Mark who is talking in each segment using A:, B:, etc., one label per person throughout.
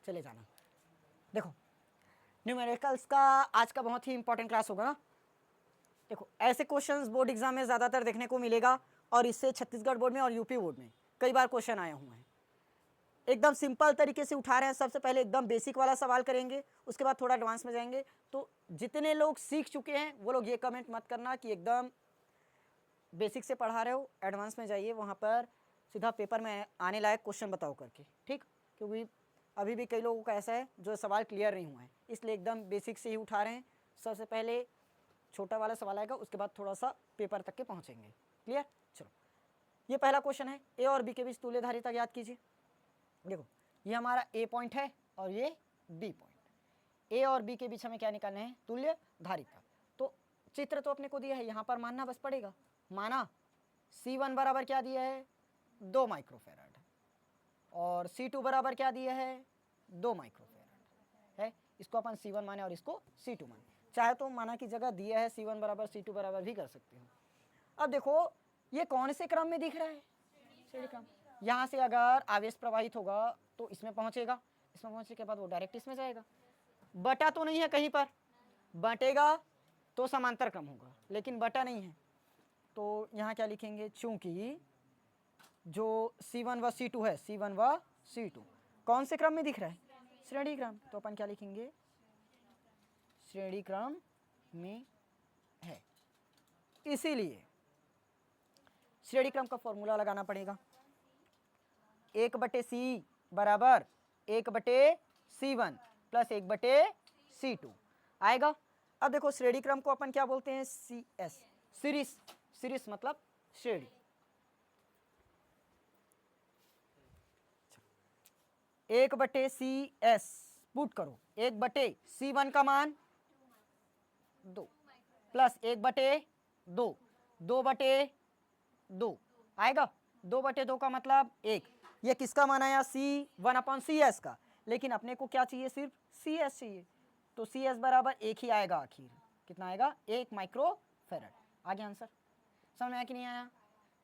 A: चले जाना। देखो न्यूमेरिकल्स का आज का बहुत ही इंपॉर्टेंट क्लास होगा ना। देखो ऐसे क्वेश्चंस बोर्ड एग्जाम में ज़्यादातर देखने को मिलेगा और इससे छत्तीसगढ़ बोर्ड में और यूपी बोर्ड में कई बार क्वेश्चन आए हुए हैं। एकदम सिंपल तरीके से उठा रहे हैं। सबसे पहले एकदम बेसिक वाला सवाल करेंगे, उसके बाद थोड़ा एडवांस में जाएंगे। तो जितने लोग सीख चुके हैं वो लोग ये कमेंट मत करना कि एकदम बेसिक से पढ़ा रहे हो, एडवांस में जाइए, वहाँ पर सीधा पेपर में आने लायक क्वेश्चन बताओ करके, ठीक। क्योंकि अभी भी कई लोगों का ऐसा है जो सवाल क्लियर नहीं हुआ है, इसलिए एकदम बेसिक से ही उठा रहे हैं। सबसे पहले छोटा वाला सवाल आएगा, उसके बाद थोड़ा सा पेपर तक के पहुँचेंगे। क्लियर। चलो ये पहला क्वेश्चन है, ए और बी के बीच तुल्य धारिता याद कीजिए। देखो ये हमारा ए पॉइंट है और ये बी पॉइंट। ए और बी के बीच हमें क्या निकालना है? तुल्य धारिता। तो चित्र तो अपने को दिया है, यहाँ पर मानना बस पड़ेगा। माना C1 बराबर क्या दिया है? 2 माइक्रोफेराड और C2 बराबर क्या दिया है? 2 माइक्रोफेराड है। इसको अपन C1 माने और इसको C2 माने। चाहे तो माना की जगह दिया है C1 बराबर C2 बराबर भी कर सकते हो। अब देखो ये कौन से क्रम में दिख रहा है? श्रेणी क्रम। यहाँ से अगर आवेश प्रवाहित होगा तो इसमें पहुँचेगा, इसमें पहुँचने के बाद वो डायरेक्ट इसमें जाएगा। बटा तो नहीं है कहीं पर, बटेगा तो समांतर क्रम होगा, लेकिन बटा नहीं है। तो यहाँ क्या लिखेंगे? चूंकि जो C1 व C2 है, C1 व C2 कौन से क्रम में दिख रहा है? श्रेणी क्रम। तो अपन क्या लिखेंगे? श्रेणी क्रम में है। इसीलिए श्रेणी क्रम का फॉर्मूला लगाना पड़ेगा। 1/C बराबर 1/C1 प्लस 1/C2 आएगा। अब देखो श्रेणी क्रम को अपन क्या बोलते हैं? CS, series. सीरीज मतलब श्रेणी। 1/CS पुट करो, 1/C1 का मान 2 प्लस 1/2, 2/2 आएगा। 2/2 का मतलब 1। ये किसका मान आया? C1/CS का। लेकिन अपने को क्या चाहिए? सिर्फ CS चाहिए। तो CS बराबर 1 ही आएगा आखिर। कितना आएगा? 1 माइक्रोफेराड। आ गया आंसर? समझ में आया कि नहीं आया?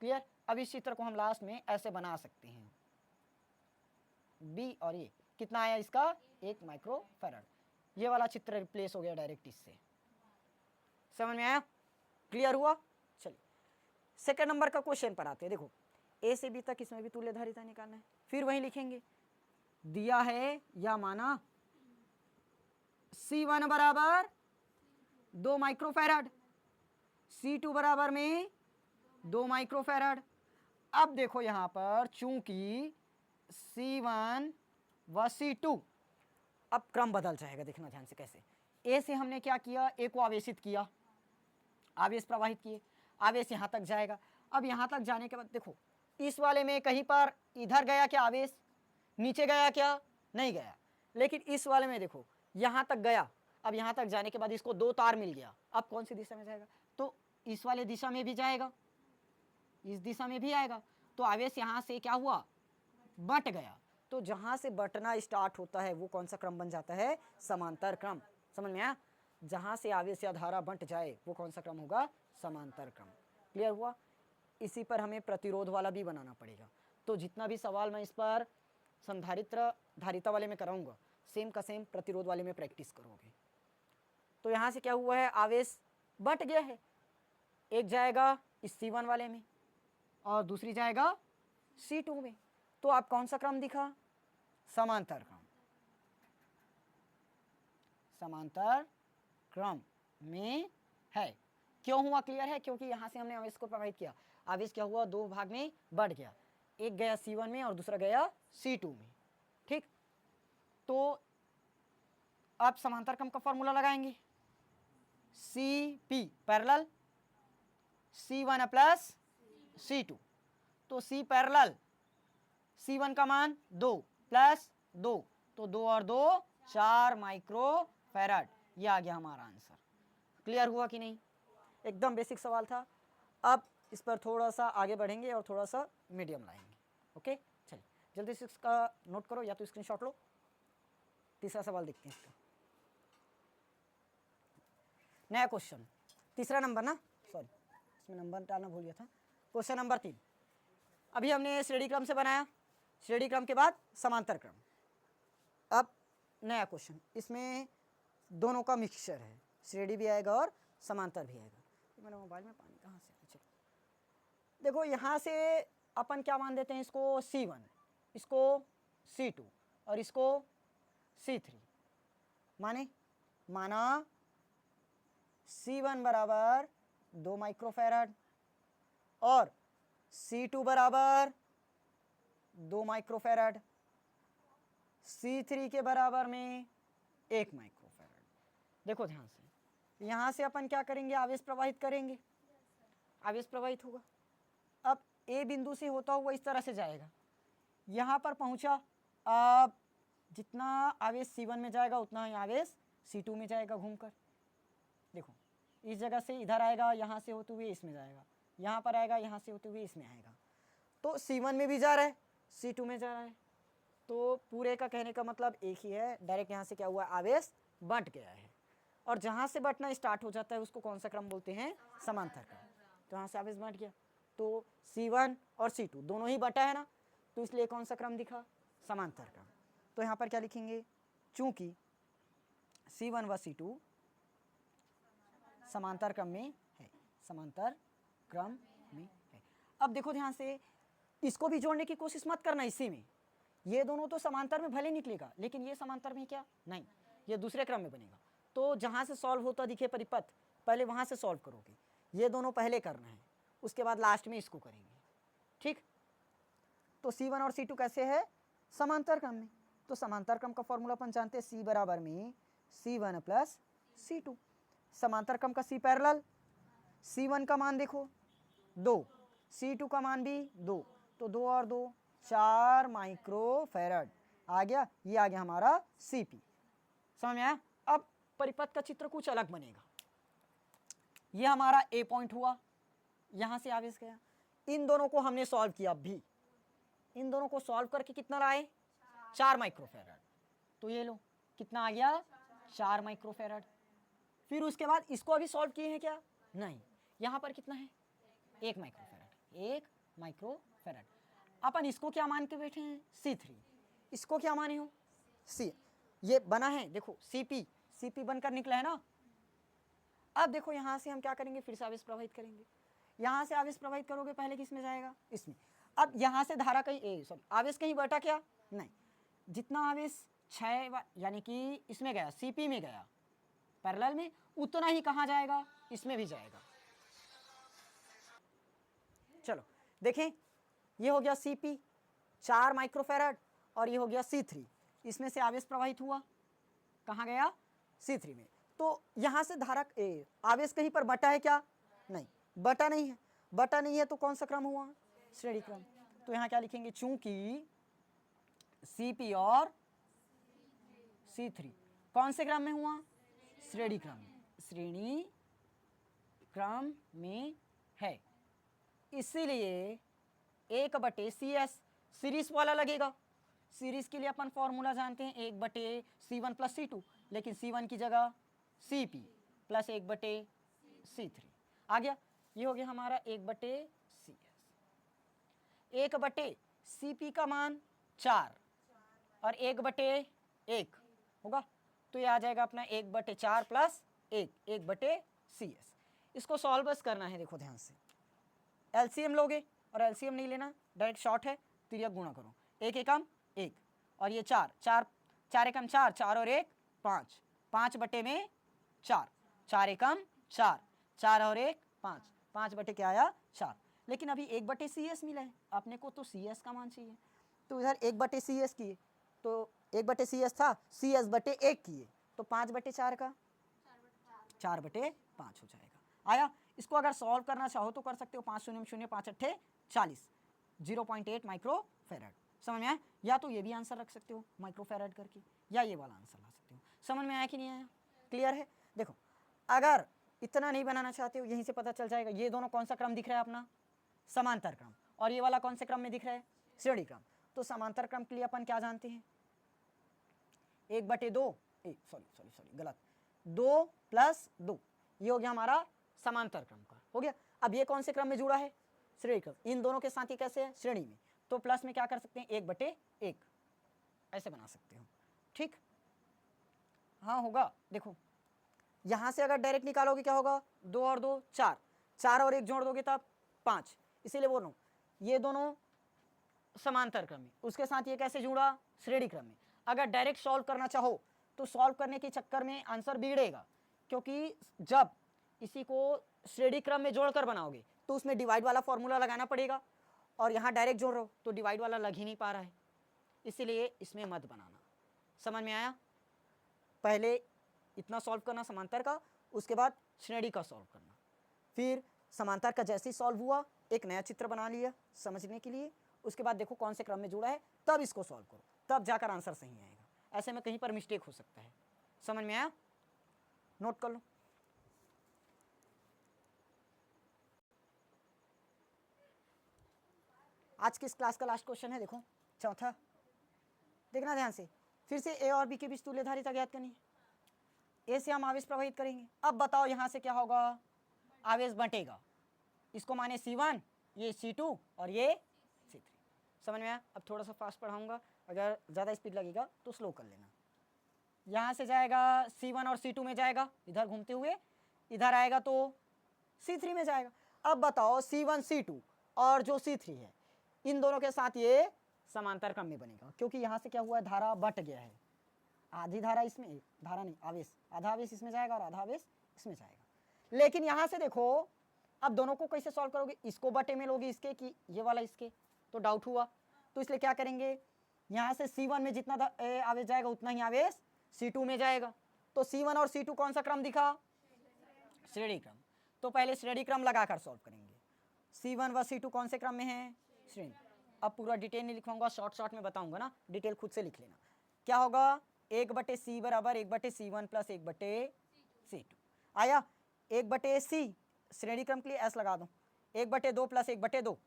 A: क्लियर। अब इस चित्र को हम लास्ट में ऐसे बना सकते हैं। बी और ये कितना आया इसका? 1 माइक्रोफेराड। ये वाला चित्र रिप्लेस हो गया डायरेक्ट इससे। समझ में आया? क्लियर हुआ? चलिए सेकंड नंबर का क्वेश्चन पर आते हैं। देखो ए से बी तक इसमें भी तुल्य धारिता निकालना है। फिर वही लिखेंगे, दिया है या माना C1 बराबर 2 माइक्रोफेराड, C2 बराबर में 2 माइक्रोफेराड। अब देखो यहां पर चूंकि C1 व C2, अब क्रम बदल जाएगा। देखना ध्यान से कैसे। ए से हमने क्या किया? ए को आवेशित किया, आवेश प्रवाहित किए, आवेश यहां तक जाएगा। अब यहां तक जाने के बाद देखो इस वाले में कहीं पर इधर गया क्या आवेश? नीचे गया क्या? नहीं गया। लेकिन इस वाले में देखो यहां तक गया। अब यहां तक जाने के बाद इसको 2 तार मिल गया। अब कौन सी दिशा में जाएगा? तो इस वाले दिशा में भी जाएगा, इस दिशा में भी आएगा। तो आवेश यहां से क्या हुआ? बट गया। तो जहां से बटना स्टार्ट होता है वो कौन सा क्रम बन जाता है? समांतर क्रम। समझ में आया? जहां से आवेश या धारा बंट जाए वो कौन सा क्रम होगा? समांतर क्रम। क्लियर हुआ? इसी पर हमें प्रतिरोध वाला भी बनाना पड़ेगा। तो जितना भी सवाल मैं इस पर संधारित्र धारिता वाले में कराऊंगा, सेम का सेम प्रतिरोध वाले में प्रैक्टिस करोगे। तो यहाँ से क्या हुआ है? आवेश बट गया है। एक जाएगा इस C1 वाले में और दूसरी जाएगा C2 में। तो आप कौन सा क्रम दिखा? समांतर क्रम। समांतर क्रम में है। क्यों हुआ? क्लियर है? क्योंकि यहां से हमने आवेश को प्रवाहित किया। आवेश क्या हुआ? 2 भाग में बढ़ गया। एक गया C1 में और दूसरा गया C2 में। ठीक। तो अब समांतर क्रम का फॉर्मूला लगाएंगे। CP parallel C1 plus C2। तो C पैरेलल C1 का मान 2 प्लस 2, तो 2 और 2 4 माइक्रोफेराड। ये आ गया हमारा आंसर। क्लियर हुआ कि नहीं? एकदम बेसिक सवाल था। अब इस पर थोड़ा सा आगे बढ़ेंगे और थोड़ा सा मीडियम लाएंगे। ओके चलिए जल्दी से इसका नोट करो या तो स्क्रीनशॉट लो। तीसरा सवाल देखते हैं इसका। नया क्वेश्चन, तीसरा नंबर ना, सॉरी इसमें नंबर डालना भूल गया था। क्वेश्चन नंबर 3 अभी हमने श्रेणी क्रम से बनाया। श्रेणी क्रम के बाद समांतर क्रम। अब नया क्वेश्चन, इसमें दोनों का मिक्सचर है, श्रेणी भी आएगा और समांतर भी आएगा। मेरे मोबाइल में पानी कहाँ से आया? चलो देखो, यहाँ से अपन क्या मान देते हैं, इसको C1, इसको C2 और इसको C3। माना C1 बराबर 2 माइक्रोफैराड और C2 बराबर 2 माइक्रोफैराड, C3 के बराबर में 1 माइक्रोफैराड। देखो ध्यान से, यहाँ से अपन क्या करेंगे, आवेश प्रवाहित करेंगे, आवेश प्रवाहित होगा। अब ए बिंदु से होता हुआ इस तरह से जाएगा, यहाँ पर पहुँचा। अब जितना आवेश C1 में जाएगा उतना ही आवेश C2 में जाएगा घूमकर। देखो इस जगह से इधर आएगा, यहाँ से होते हुए इसमें जाएगा, यहाँ पर आएगा, यहाँ से होते हुए इसमें आएगा। तो C1 में भी जा रहा है, C2 में जा रहा है। तो पूरे का कहने का मतलब एक ही है, डायरेक्ट यहाँ से क्या हुआ, आवेश बंट गया है। और जहाँ से बंटना स्टार्ट हो जाता है उसको कौन सा क्रम बोलते हैं, समांतर क्रम। तो यहाँ से आवेश बंट गया, तो C1 और C2 दोनों ही बटा है ना, तो इसलिए कौन सा क्रम दिखा, समांतर क्रम। तो यहाँ पर क्या लिखेंगे, चूंकि C1 व C2 समांतर क्रम में है, समांतर क्रम में है। अब देखो ध्यान से, इसको भी जोड़ने की कोशिश मत करना इसी में, ये दोनों तो समांतर में भले निकलेगा, लेकिन ये समांतर में क्या नहीं, ये दूसरे क्रम में बनेगा। तो जहाँ से सॉल्व होता दिखे परिपथ, पहले वहाँ से सॉल्व करोगे, ये दोनों पहले करना है, उसके बाद लास्ट में इसको करेंगे, ठीक। तो C1 और C2 कैसे है, समांतर क्रम में। तो समांतर क्रम का फॉर्मूला अपन जानते हैं, C बराबर में C1 प्लस C2। समांतर क्रम का C पैरेलल, C1 का मान देखो 2, C2 का मान भी 2, तो 2 और 2 4 माइक्रोफैराड आ गया। ये आ गया हमारा Cp, समझ में आया। अब परिपथ का चित्र कुछ अलग बनेगा। ये हमारा A पॉइंट हुआ, यहाँ से आवेश गया, इन दोनों को हमने सॉल्व किया, भी इन दोनों को सॉल्व करके कितना लाए, 4 माइक्रोफैराड। तो ये लो कितना आ गया, 4 माइक्रोफैराड। फिर उसके बाद इसको अभी सॉल्व किए हैं क्या, नहीं, यहाँ पर कितना है, 1 माइक्रोफैराड, 1 माइक्रोफैराड। अपन इसको क्या मान के बैठे हैं, C3, इसको क्या माने हो, C। ये बना है देखो Cp बनकर निकला है ना। अब देखो यहाँ से हम क्या करेंगे, फिर से आवेश प्रवाहित करेंगे। यहाँ से आवेश प्रवाहित करोगे, पहले किस में जाएगा, इसमें। अब यहाँ से धारा कहीं आवेश कहीं बटा क्या, नहीं, जितना आवेश 6 यानी कि इसमें गया, Cp में गया पैरेलल में, उतना ही कहाँ जाएगा, इसमें भी जाएगा। चलो देखें, ये हो गया Cp 4 माइक्रोफैराड और ये हो गया C3, इसमें से आवेश प्रवाहित हुआ, कहाँ गया, C3 में। तो यहाँ से धारा आवेश कहीं पर बटा है क्या, नहीं, बटा नहीं है, बटा नहीं है तो कौन सा क्रम हुआ, श्रेणी क्रम। तो यहाँ क्या लिखेंगे, चूंकि Cp और C3 कौन से क्रम में हुआ, श्रेणी क्रम में, श्रेणी क्रम में है, इसीलिए 1/CS सीरीज वाला लगेगा। सीरीज के लिए अपन फॉर्मूला जानते हैं, 1/C1 प्लस C2, लेकिन C1 की जगह Cp प्लस 1/C3 आ गया। ये हो गया हमारा 1/CS। 1/Cp का मान 4 और 1/1 होगा, तो ये आ जाएगा अपना 1/4 प्लस 1/CS। इसको सॉल्व बस करना है, देखो ध्यान से, LCM लोगे और LCM नहीं लेना, डायरेक्ट शॉर्ट है, तिर्यक गुणा करो, 1 एकम 1 और ये 4 एकम 4, 4 और 1 5, 5/4, 4 एकम 4, 4 और 1 5, 5 क्या आया, 4। लेकिन अभी 1/CS मिला है अपने को, तो CS का मान चाहिए, तो इधर 1/CS किए, तो 1/CS था, CS/1 किए, तो 5/4 का 4/5 हो जाएगा, आया। इसको अगर सॉल्व करना चाहो तो कर सकते हो, 5 शून्य 0 5 8 40, 0.8 माइक्रोफैराड, समझ में आया। या तो ये भी आंसर रख सकते हो माइक्रोफैराड करके, या ये वाला आंसर ला सकते हो। समझ में आया कि नहीं आया, क्लियर है। देखो अगर इतना नहीं बनाना चाहते हो, यहीं से पता चल जाएगा, ये दोनों कौन सा क्रम दिख रहा है अपना, समांतर क्रम, और ये वाला कौन से क्रम में दिख रहा है, श्रेणी क्रम। तो समांतर क्रम के लिए अपन क्या जानते हैं, 1/2 सॉरी गलत, 2 + 2, ये हो गया हमारा समांतर क्रम का, हो गया। अब ये कौन से क्रम में जुड़ा है, श्रेणी क्रम। इन दोनों के साथ ही कैसे है, श्रेणी में, तो प्लस में क्या कर सकते हैं, 1/1 ऐसे बना सकते हो। ठीक, हाँ होगा। देखो यहाँ से अगर डायरेक्ट निकालोगे क्या होगा, 2 और 2 4, 4 और 1 जोड़ दोगे तब 5, इसीलिए बोल रहा हूँ ये दोनों समांतर क्रम में, उसके साथ ये कैसे जुड़ा, श्रेणी क्रम में। अगर डायरेक्ट सॉल्व करना चाहो तो सॉल्व करने के चक्कर में आंसर बिगड़ेगा, क्योंकि जब इसी को श्रेणी क्रम में जोड़कर बनाओगे तो उसमें डिवाइड वाला फॉर्मूला लगाना पड़ेगा, और यहाँ डायरेक्ट जोड़ रहे हो तो डिवाइड वाला लग ही नहीं पा रहा है, इसीलिए इसमें मत बनाना। समझ में आया? पहले इतना सॉल्व करना समांतर का, उसके बाद श्रेणी का सॉल्व करना, फिर समांतर का जैसे ही सॉल्व हुआ एक नया चित्र बना लिया समझने के लिए, उसके बाद देखो कौन से क्रम में जुड़ा है, तब इसको सॉल्व करो, तब जाकर आंसर सही आएगा। ऐसे में कहीं पर मिस्टेक हो सकता है। समझ में आया? नोट कर लो। आज की इस क्लास का लास्ट क्वेश्चन है, देखो चौथा, देखना ध्यान से। फिर से ए और बी के बीच तुल्य धारिता ज्ञात करनी है। ए से हम आवेश प्रवाहित करेंगे। अब बताओ यहाँ से क्या होगा, आवेश बंटेगा, इसको माने C1, ये C2 और ये C3। समझ में आया? अब थोड़ा सा फास्ट पढ़ाऊंगा, अगर ज़्यादा स्पीड लगेगा तो स्लो कर लेना। यहाँ से जाएगा C1 और C2 में जाएगा, इधर घूमते हुए इधर आएगा तो C3 में जाएगा। अब बताओ C1 C2 और जो C3 है, इन दोनों के साथ ये समांतर क्रम में बनेगा, क्योंकि यहाँ से क्या हुआ है, धारा बट गया है। आधी धारा इसमें, धारा नहीं आवेश, आधा आवेश इसमें जाएगा और आधा आवेश इसमें जाएगा। लेकिन यहाँ से देखो अब दोनों को कैसे सॉल्व करोगे, इसको बटे में लोगे इसके कि ये वाला इसके, तो डाउट हुआ। तो इसलिए क्या करेंगे, यहाँ से C1 में जितना आवेश जाएगा उतना ही आवेश C2 में जाएगा। तो C1 और C2 कौन सा क्रम दिखा, श्रेणी क्रम। तो पहले श्रेणी क्रम लगाकर सॉल्व करेंगे। C1 व C2 कौन से क्रम में है, श्रेणी। अब पूरा डिटेल नहीं लिखवाऊंगा, शॉर्ट में बताऊंगा ना, डिटेल खुद से लिख लेना। क्या होगा, 1/C बराबर 1/C1 प्लस 1/C2 आया। 1/C श्रेणी क्रम के लिए S लगा दो, 1/2 प्लस 1/2,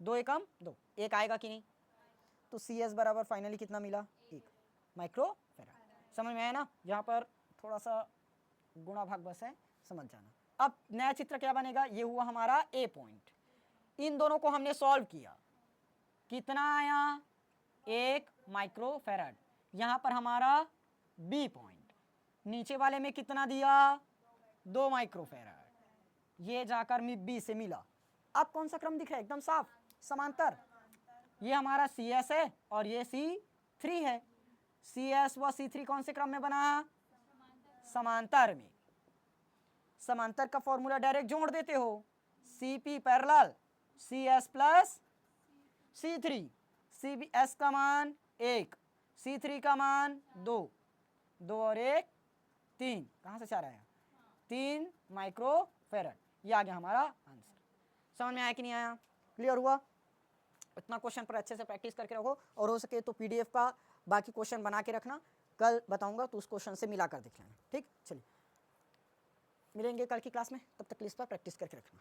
A: 2 एकम 2, 1 आएगा कि नहीं। तो CS बराबर फाइनली कितना मिला, 1 माइक्रोफैराड। समझ में आया ना? यहाँ पर थोड़ा सा गुणा भाग बस है, समझ जाना। अब नया चित्र क्या बनेगा, ये हुआ हमारा A पॉइंट, इन दोनों को हमने सॉल्व किया, कितना आया, 1 माइक्रोफैराड। यहाँ पर हमारा B पॉइंट, नीचे वाले में कितना दिया, 2 माइक्रोफैराड, ये जाकर B से मिला। अब कौन सा क्रम दिख रहा है, एकदम साफ, समांतर। ये हमारा CS है और ये C3 है। CS व C3 कौन से क्रम में बना, समांतर में। समांतर का फॉर्मूला डायरेक्ट जोड़ देते हो, CP parallel CS plus C3, CS का मान 1, C3 का मान 2, 2 और 1 3, कहाँ से 4 आया, 3 माइक्रोफैराड। ये आ गया हमारा आंसर। समझ में आया कि नहीं आया, क्लियर हुआ? इतना क्वेश्चन पर अच्छे से प्रैक्टिस करके रखो, और हो सके तो PDF का बाकी क्वेश्चन बना के रखना, कल बताऊंगा तो उस क्वेश्चन से मिलाकर देख लेना। ठीक, चलिए मिलेंगे कल की क्लास में, तब तक इस पर प्रैक्टिस करके रखना।